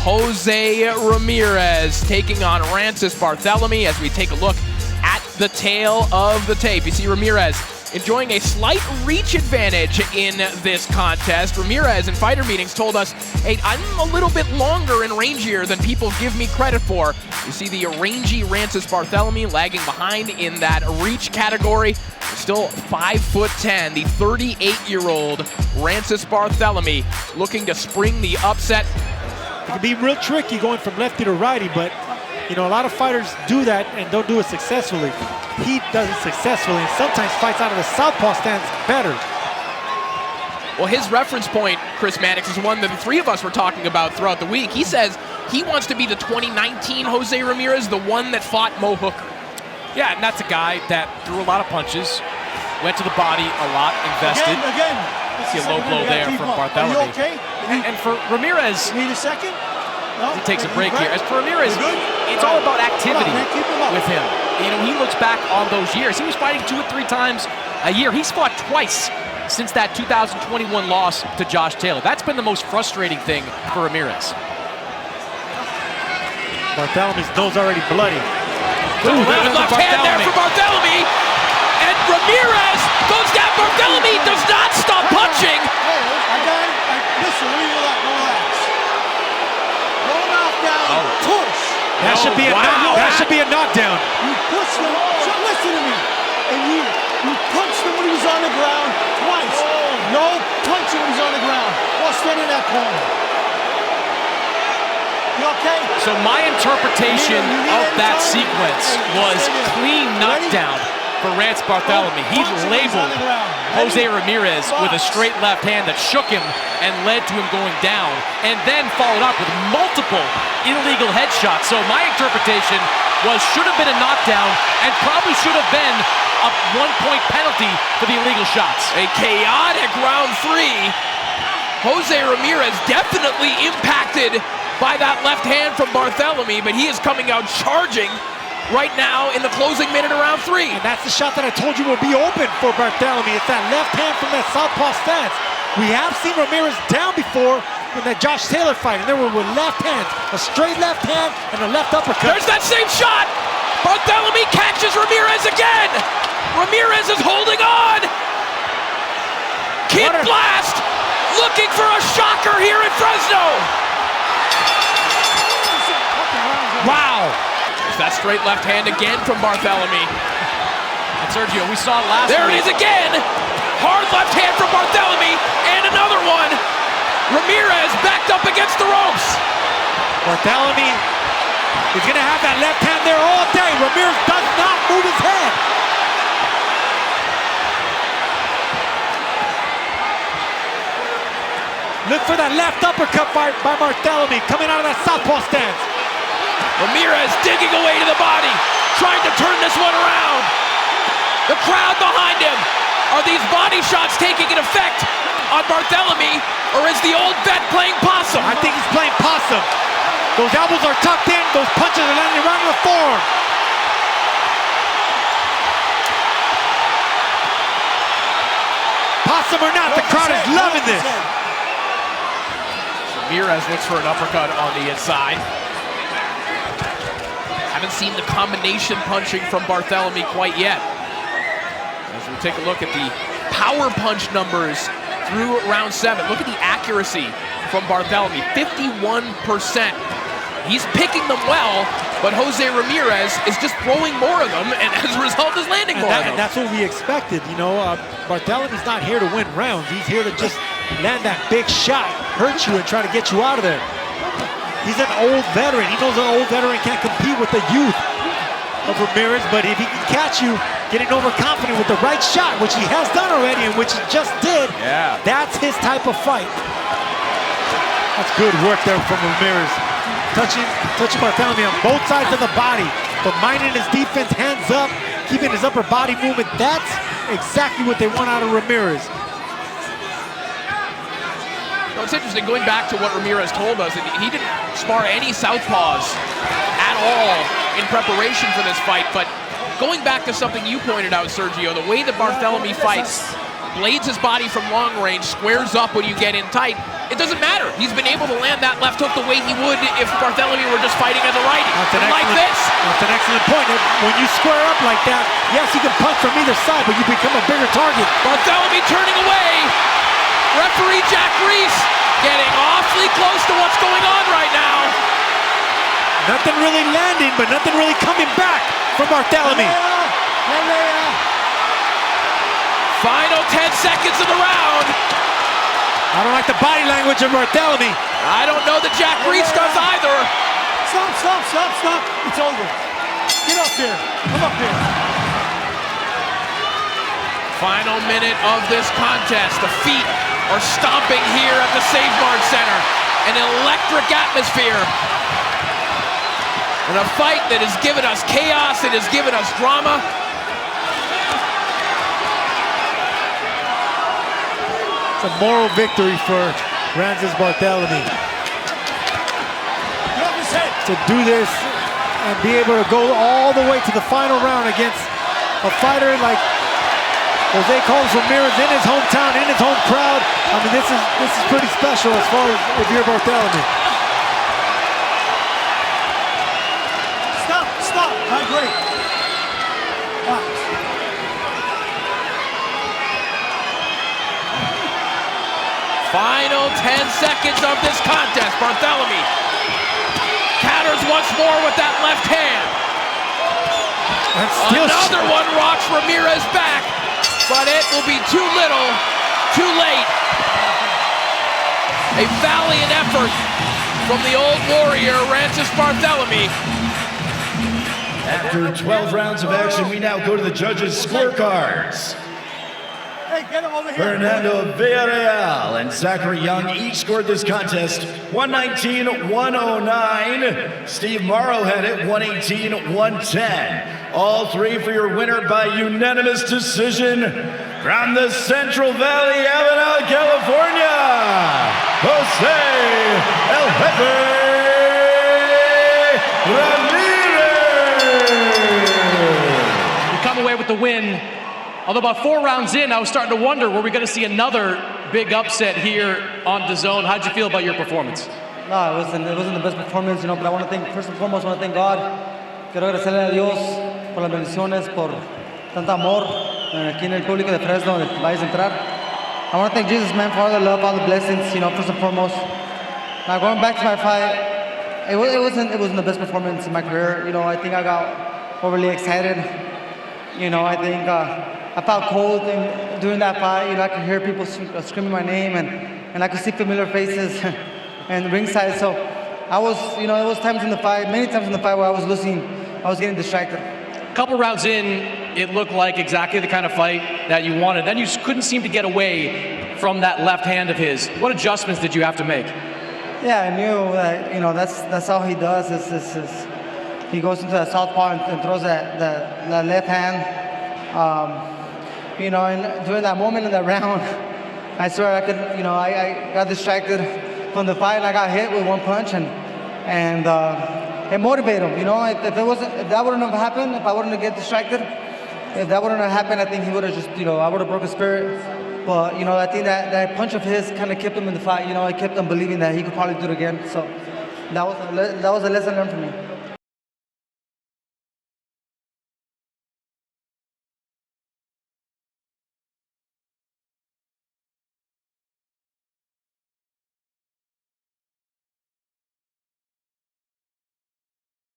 Jose Ramirez taking on Rances Barthelemy as we take a look at the tail of the tape. You see Ramirez enjoying a slight reach advantage in this contest. Ramirez in fighter meetings told us, hey, I'm a little bit longer and rangier than people give me credit for. You see the rangy Rances Barthelemy lagging behind in that reach category. Still 5'10", the 38-year-old Rances Barthelemy looking to spring the upset. It can be real tricky going from lefty to righty, but you know, a lot of fighters do that and don't do it successfully. He does it successfully and sometimes fights out of the southpaw stance better. Well, his reference point, Chris Mannix, is one that the three of us were talking about throughout the week. He says he wants to be the 2019 Jose Ramirez, the one that fought Mo Hooker. Yeah, and that's a guy that threw a lot of punches, went to the body a lot, invested. Again. See a low blow there from Barthelemy. Are you okay? And for Ramirez, You need a second? No? he takes a break here. As for Ramirez, it's all about activity with him. You know, he looks back on those years. He was fighting 2 or 3 times a year. He's fought twice since that 2021 loss to Josh Taylor. That's been the most frustrating thing for Ramirez. Barthelemy's nose already bloody. Ooh, left hand there for Barthelemy, and Ramirez goes down. Barthelemy does not stop punching. Hey, I got it. Listen, relax. No knockdown, push. That should be a knockdown. You push him, so listen to me. And you punched him when he was on the ground twice. No punching when he's on the ground. While standing in that corner. You okay? So my interpretation of that sequence was clean knockdown for Rances Barthelemy. He labeled Jose Ramirez with a straight left hand that shook him and led to him going down, and then followed up with multiple illegal headshots. So my interpretation was should have been a knockdown and probably should have been a 1-point penalty for the illegal shots. A chaotic round 3. Jose Ramirez definitely impacted by that left hand from Barthelemy, but he is coming out charging right now in the closing minute of round 3. And that's the shot that I told you will be open for Barthelemy. It's that left hand from that southpaw stance. We have seen Ramirez down before in that Josh Taylor fight, and there were with left hands, a straight left hand and a left uppercut. There's that same shot! Barthelemy catches Ramirez again! Ramirez is holding on! Kid Blast looking for a shocker here in Fresno! Wow! There's that straight left hand again from Barthelemy. And Sergio, we saw it last week. There it is again! Hard left hand from Barthelemy, and another one! Ramirez backed up against the ropes! Barthelemy is gonna have that left hand there all day. Ramirez does not move his head. Look for that left uppercut by Barthelemy coming out of that southpaw stance. Ramirez digging away to the body, trying to turn this one around. The crowd behind him. Are these body shots taking an effect on Barthelemy, or is the old vet playing possum? I think he's playing possum. Those elbows are tucked in, those punches are landing around the forearm. Possum or not, the crowd is loving this. Ramirez looks for an uppercut on the inside. Haven't seen the combination punching from Barthelemy quite yet. As we take a look at the power punch numbers through round 7, look at the accuracy from Barthelemy, 51%. He's picking them well, but Jose Ramirez is just throwing more of them, and as a result is landing more of them. And that's what we expected, you know. Barthelemy's not here to win rounds. He's here to just land that big shot, hurt you, and try to get you out of there. He's an old veteran. He knows an old veteran can't compete with the youth of Ramirez, but if he can catch you getting overconfident with the right shot, which he has done already and which he just did, that's his type of fight. That's good work there from Ramirez. Touching Barthelemy on both sides of the body, but minding his defense, hands up, keeping his upper body movement. That's exactly what they want out of Ramirez. It's interesting, going back to what Ramirez told us, that he didn't spar any southpaws at all in preparation for this fight, but going back to something you pointed out, Sergio, the way that Barthelemy fights, blades his body from long range, squares up when you get in tight. It doesn't matter. He's been able to land that left hook the way he would if Barthelemy were just fighting as a righty. Like this. That's an excellent point. When you square up like that, yes, you can punch from either side, but you become a bigger target. Barthelemy turning away. Referee Jack Reese getting awfully close to what's going on right now. Nothing really landing, but nothing really coming back from Barthelemy. Final 10 seconds of the round. I don't like the body language of Barthelemy. I don't know that Jack Reese does either. Stop. It's over. Get up here. Come up here. Final minute of this contest. The feet are stomping here at the Save Mart Center. An electric atmosphere. And a fight that has given us chaos, it has given us drama. It's a moral victory for Rances Barthelemy. To do this and be able to go all the way to the final round against a fighter like Jose Carlos Ramirez in his hometown, in his home crowd. I mean, this is pretty special as far as if you're Barthelemy. Stop. Not great. Final 10 seconds of this contest. Barthelemy counters once more with that left hand. Another one rocks Ramirez back, but it will be too little, too late. A valiant effort from the old warrior, Rances Barthelemy. After 12 rounds of action, we now go to the judges' scorecards. Hey, get him over here. Fernando Villarreal and Zachary Young each scored this contest 119-109. Steve Morrow had it 118-110. All three for your winner by unanimous decision from the Central Valley, Avenal, California, Jose El Jefe Ramirez. We come away with the win. Although about 4 rounds in, I was starting to wonder, were we going to see another big upset here on DAZN? How'd you feel about your performance? No, it wasn't the best performance, but I want to thank, first and foremost, I want to thank God. Quiero agradecerle a Dios por las bendiciones, por tanto amor aquí en el público de Fresno, donde vais a entrar. I want to thank Jesus, man, for all the love, all the blessings, first and foremost. Now, going back to my fight, it wasn't the best performance in my career. I think I got overly excited. I think I felt cold during that fight. I could hear people screaming my name, and I could see familiar faces and ringside. So I was, it was times in the fight, many times in the fight where I was losing, I was getting distracted. A couple rounds in, it looked like exactly the kind of fight that you wanted. Then you couldn't seem to get away from that left hand of his. What adjustments did you have to make? Yeah, I knew that, that's all he does. He goes into that southpaw and throws that left hand. And during that moment in that round, I swear I could, I got distracted from the fight and I got hit with one punch and it motivated him. If that wouldn't have happened, if I wouldn't have get distracted, if that wouldn't have happened, I think he would have just, I would have broke his spirit. But, I think that punch of his kind of kept him in the fight. It kept him believing that he could probably do it again. So that was a lesson learned for me.